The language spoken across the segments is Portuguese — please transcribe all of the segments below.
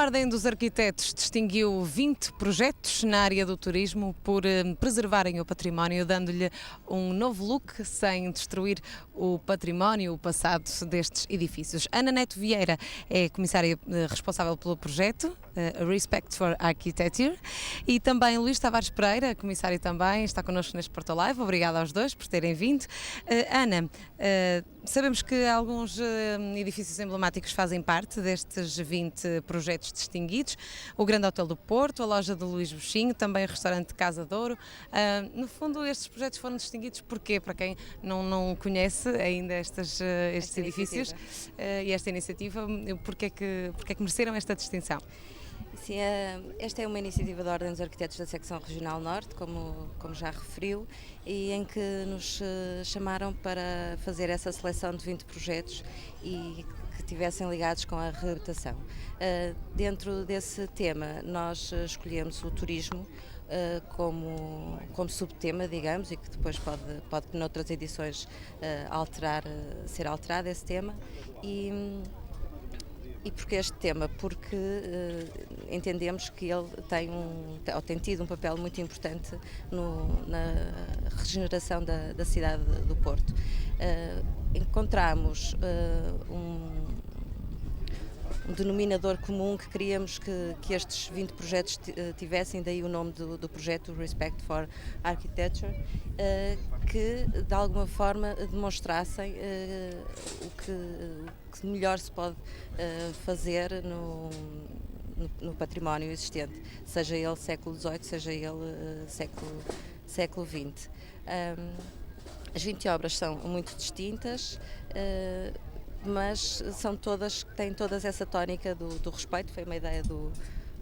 Ordem dos Arquitetos distinguiu 20 projetos na área do turismo por preservarem o património, dando-lhe um novo look sem destruir o património, o passado destes edifícios. Ana Neto Vieira é a comissária responsável pelo projeto, Respect for Architecture, e também Luís Tavares Pereira, comissário também, está connosco neste Porto Live. Obrigada aos dois por terem vindo. Ana, sabemos que alguns edifícios emblemáticos fazem parte destes 20 projetos distinguidos, o Grande Hotel do Porto, a loja de Luís Buxinho, também o restaurante Casa de Ouro. No fundo, estes projetos foram distinguidos porquê? Para quem não conhece ainda estes edifícios e esta iniciativa, porque é que mereceram esta distinção? Sim, esta é uma iniciativa da Ordem dos Arquitetos da Secção Regional Norte, como já referiu, e em que nos chamaram para fazer essa seleção de 20 projetos e que estivessem ligados com a reabilitação. Dentro desse tema, nós escolhemos o turismo como subtema, digamos, e que depois pode noutras edições ser alterado esse tema. E porquê este tema? Porque entendemos que ele tem tido um papel muito importante na regeneração da cidade do Porto. Encontramos um denominador comum que queríamos que estes 20 projetos tivessem, daí o nome do projeto Respect for Architecture, que de alguma forma demonstrassem o que melhor se pode fazer no património existente, seja ele século XVIII, seja ele século XX. As 20 obras são muito distintas, mas têm todas essa tónica do respeito. Foi uma ideia do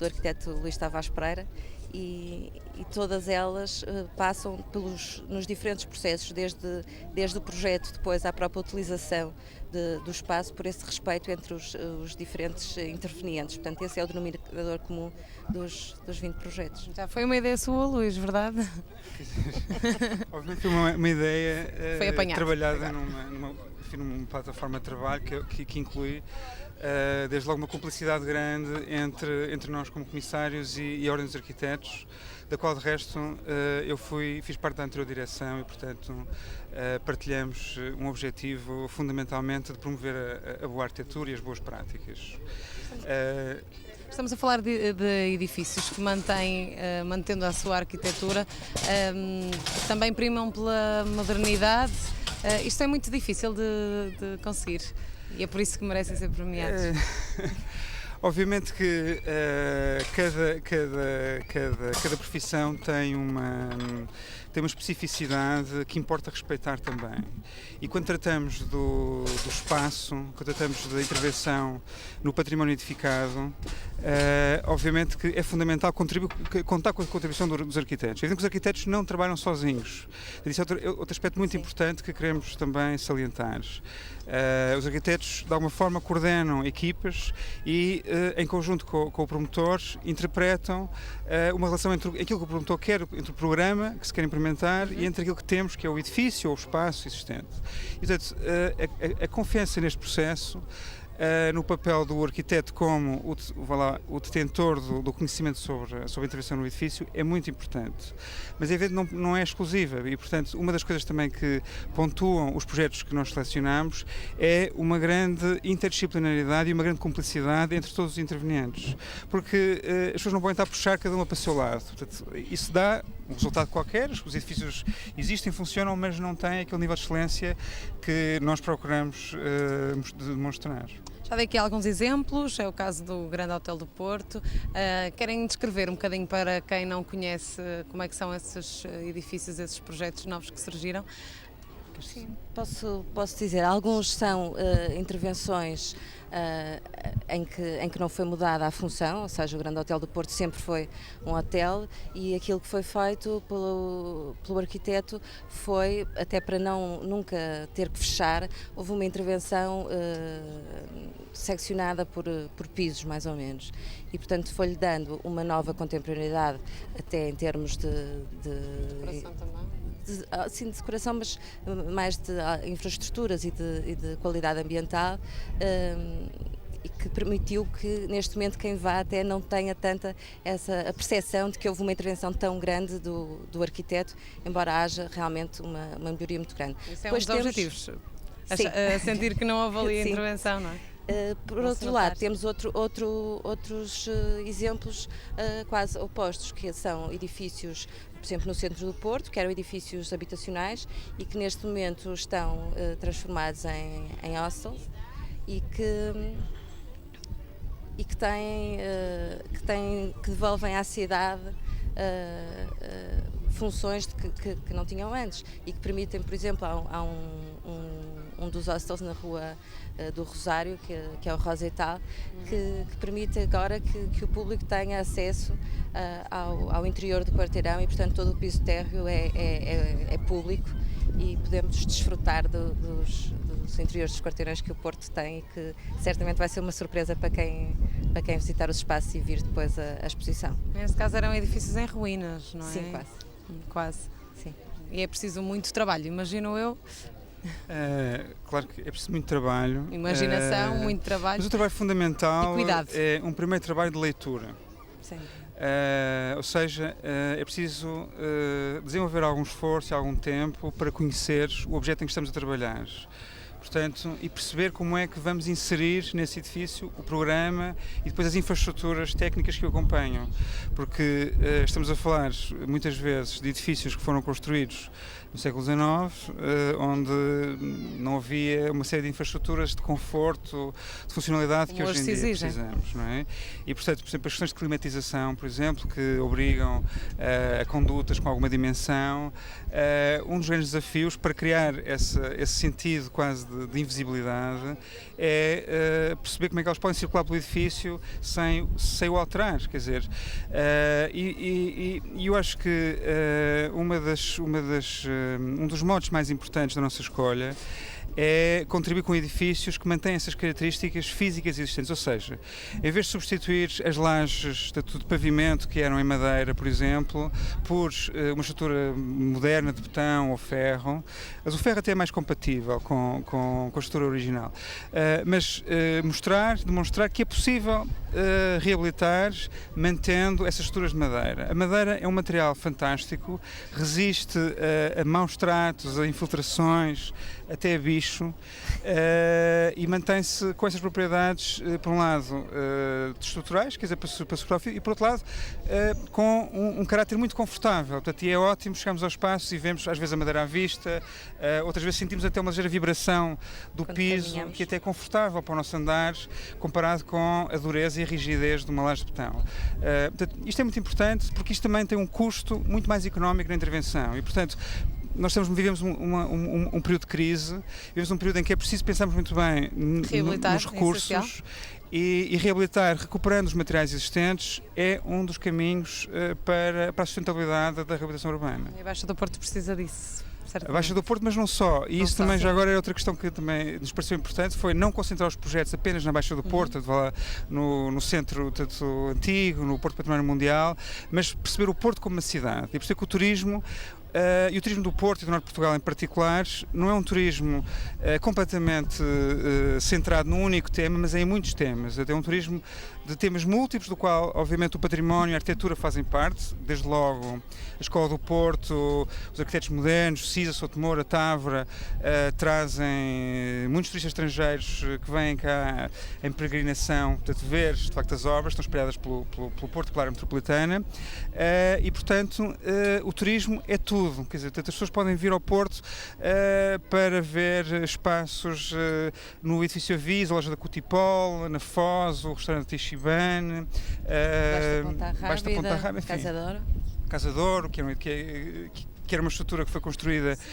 arquiteto Luís Tavares Pereira, e todas elas passam nos diferentes processos, desde o projeto, depois à própria utilização do espaço, por esse respeito entre os diferentes intervenientes. Portanto, esse é o denominador comum dos 20 projetos. Já foi uma ideia sua, Luís, verdade? Obviamente uma ideia trabalhada numa plataforma de trabalho que inclui desde logo uma cumplicidade grande entre nós como comissários e a Ordem dos Arquitetos, da qual de resto eu fiz parte da anterior direção e portanto partilhamos um objetivo fundamentalmente de promover a boa arquitetura e as boas práticas. Estamos a falar de edifícios que mantendo a sua arquitetura, também primam pela modernidade. Isto é muito difícil de conseguir e é por isso que merecem ser premiados. Obviamente que cada profissão tem uma especificidade que importa respeitar também. E quando tratamos do espaço, quando tratamos da intervenção no património edificado, obviamente que é fundamental contar com a contribuição dos arquitetos. É evidente que os arquitetos não trabalham sozinhos. Isso é outro aspecto muito importante que queremos também salientar. Os arquitetos, de alguma forma, coordenam equipas e, em conjunto com o promotor, interpretam uma relação entre aquilo que o promotor quer, entre o programa que se quer implementar e entre aquilo que temos, que é o edifício ou o espaço existente. E, portanto, a confiança neste processo, no papel do arquiteto como o detentor do conhecimento sobre a intervenção no edifício é muito importante. Mas é evidente não é exclusiva e, portanto, uma das coisas também que pontuam os projetos que nós selecionamos é uma grande interdisciplinaridade e uma grande cumplicidade entre todos os intervenientes. Porque as pessoas não podem estar a puxar cada uma para o seu lado. Portanto, isso dá um resultado qualquer, os edifícios existem, funcionam, mas não têm aquele nível de excelência que nós procuramos demonstrar. Já dei aqui alguns exemplos, é o caso do Grande Hotel do Porto. Querem descrever um bocadinho para quem não conhece como é que são esses edifícios, esses projetos novos que surgiram? Sim, posso dizer, alguns são intervenções em que não foi mudada a função, ou seja, o Grande Hotel do Porto sempre foi um hotel e aquilo que foi feito pelo arquiteto foi, até para nunca ter que fechar, houve uma intervenção seccionada por pisos, mais ou menos, e portanto foi-lhe dando uma nova contemporaneidade, até em termos de Decoração também? Sim, de decoração, mas mais de infraestruturas e de qualidade ambiental, e que permitiu que neste momento quem vá até não tenha tanta a percepção de que houve uma intervenção tão grande do arquiteto, embora haja realmente uma melhoria muito grande. Isso é um dos objetivos, sentir que não houve ali a intervenção, não é? Por outro lado, temos outros exemplos quase opostos, que são edifícios, por exemplo, no centro do Porto, que eram edifícios habitacionais e que neste momento estão transformados em hostels e que devolvem à cidade funções que não tinham antes e que permitem, por exemplo, há um dos hostels na rua do Rosário, que é o Rosetal, que permite agora que o público tenha acesso ao interior do quarteirão e, portanto, todo o piso térreo é público e podemos desfrutar dos interiores dos quarteirões que o Porto tem e que certamente vai ser uma surpresa para quem visitar os espaços e vir depois a exposição. Nesse caso eram edifícios em ruínas, não é? Sim, Quase. Sim. E é preciso muito trabalho, imagino eu. Claro que é preciso muito trabalho. Imaginação, muito trabalho. Mas o trabalho fundamental é um primeiro trabalho de leitura. Sim. Ou seja, é preciso desenvolver algum esforço e algum tempo para conhecer o objeto em que estamos a trabalhar. Portanto, e perceber como é que vamos inserir nesse edifício o programa e depois as infraestruturas técnicas que o acompanham. Porque estamos a falar muitas vezes de edifícios que foram construídos no século XIX, onde não havia uma série de infraestruturas de conforto, de funcionalidade que hoje em dia precisamos, não é? E, portanto, por exemplo, as questões de climatização, por exemplo, que obrigam a condutas com alguma dimensão, um dos grandes desafios para criar esse sentido quase de invisibilidade é perceber como é que elas podem circular pelo edifício sem o alterar, quer dizer, e eu acho que um dos modos mais importantes da nossa escolha é contribuir com edifícios que mantêm essas características físicas existentes, ou seja, em vez de substituir as lajes de pavimento que eram em madeira, por exemplo, por uma estrutura moderna de betão ou ferro, mas o ferro até é mais compatível com a estrutura original, mas demonstrar que é possível reabilitar mantendo essas estruturas de madeira. A madeira é um material fantástico, resiste a maus tratos, a infiltrações, até a bicho, e mantém-se com essas propriedades, por um lado, estruturais, quer dizer, para suportar, e por outro lado, com um caráter muito confortável. Portanto, e é ótimo, chegamos ao espaço e vemos às vezes a madeira à vista, outras vezes sentimos até uma ligeira vibração do piso, que até é confortável para o nosso andar, comparado com a dureza e a rigidez de uma laje de betão. Portanto, isto é muito importante porque isto também tem um custo muito mais económico na intervenção e, portanto, nós vivemos um período de crise, vivemos um período em que é preciso pensarmos muito bem nos recursos e reabilitar, recuperando os materiais existentes, é um dos caminhos para a sustentabilidade da reabilitação urbana. E a Baixa do Porto precisa disso. A Baixa do Porto, mas não só. E isso também, já agora, é outra questão que também nos pareceu importante, foi não concentrar os projetos apenas na Baixa do Porto, no centro antigo, no Porto Património Mundial, mas perceber o Porto como uma cidade e perceber que o turismo, e o turismo do Porto e do Norte de Portugal em particular, não é um turismo completamente centrado num único tema, mas é em muitos temas. É um turismo de temas múltiplos, do qual, obviamente, o património e a arquitetura fazem parte, desde logo a Escola do Porto, os arquitetos modernos, Cisa, Sotomora, Távora, trazem muitos turistas estrangeiros que vêm cá em peregrinação, portanto, ver, de facto, as obras, estão espalhadas pelo Porto, pela área metropolitana, e, portanto, o turismo é tudo, quer dizer, as pessoas podem vir ao Porto para ver espaços no edifício Avisa, a loja da Cutipol, na Foz, o restaurante Ichibane, Baixo da Ponta Rábida, Casa de Ouro, que era uma estrutura que foi construída